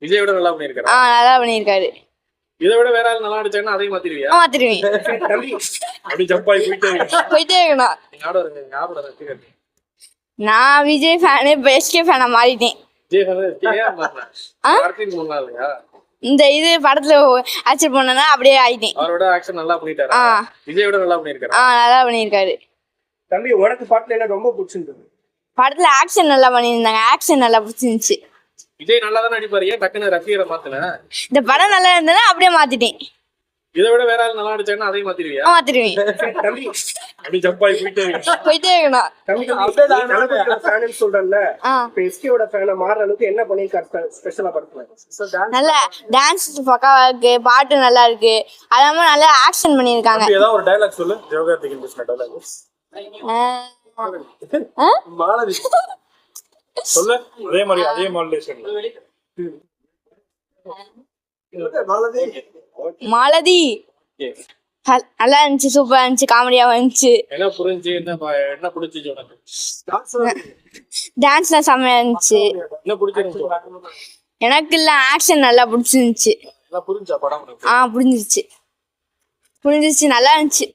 விஜய் விட நல்லா பண்ணிருக்காரு. நல்லா பண்ணியிருக்காரு. இதை விட வேற ஆள் நல்லா நடிச்சாங்கன்னா அதையும் மாத்திருவியா? மாத்திருவேன். அப்படி ஜம்ப் ஆகி போயிட்டே இருக்கணும். ஞாபகம் இருக்கு. நான் விஜய் ஃபேனு எஸ்கே ஃபேனை மாறிட்டேன். விஜய் ஃபேன் இல்லையா? இந்த இது படத்துல ஆக்சன் பண்ணனா அப்படியே ஆயிட்டேன். அவரோட ஆக்ஷன் நல்லா பண்ணிட்டாரு. விஜய் விட நல்லா பண்ணிருக்காரு. நல்லா பண்ணியிருக்காரு. தம்பி உனக்கு பாட்டுல என்ன ரொம்ப பிடிச்சிருந்தது? படத்துல ஆக்ஷன் நல்லா பண்ணியிருந்தாங்க. ஆக்ஷன் நல்லா பிடிச்சிருந்துச்சு. விஜய் நல்லா தான் நடிப்பாரு. ஏன் டக்குன்னு ரசிகரை மாத்தின? இந்த படம் நல்லா இருந்ததுன்னா அப்படியே மாத்திட்டேன். இதை விட வேற ஆள் நல்லா நடிச்சாங்கன்னா அதையும் மாத்திருவியா? மாத்திருவேன். தம்பி அப்படி ஜம்ப் ஆகி போயிட்டே இருக்கணும். தம்பி சொல்றேன்ல, எஸ்கேவோட ஃபேனை மாறுற அளவுக்கு என்ன பண்ணிருக்காரு ஸ்பெஷலா படத்துல? நல்ல டான்ஸ் பக்காவா இருக்கு, பாட்டு நல்லா இருக்கு, அதாம நல்லா ஆக்ஷன் பண்ணிருக்காங்க. ஏதாவது ஒரு டயலாக் சொல்லு. ஜோகார்த்திகன் பேசுற டயலாக் மாலதி சொல்லு. அதே மாதிரி அதே மாடலேஷன். மாலதி நல்லா இருந்துச்சு, சூப்பரா இருந்துச்சு, காமெடியாவும் இருந்துச்சு. என்ன புரிஞ்சு என்ன பிடிச்சிச்சு உனக்கு? டான்ஸ்லாம் செம்மையா இருந்துச்சு. என்ன பிடிச்சிருந்துச்சு? எனக்கு இல்ல ஆக்ஷன் நல்லா பிடிச்சிருந்துச்சு. புரிஞ்சா படம்? புரிஞ்சிருச்சு, நல்லா இருந்துச்சு.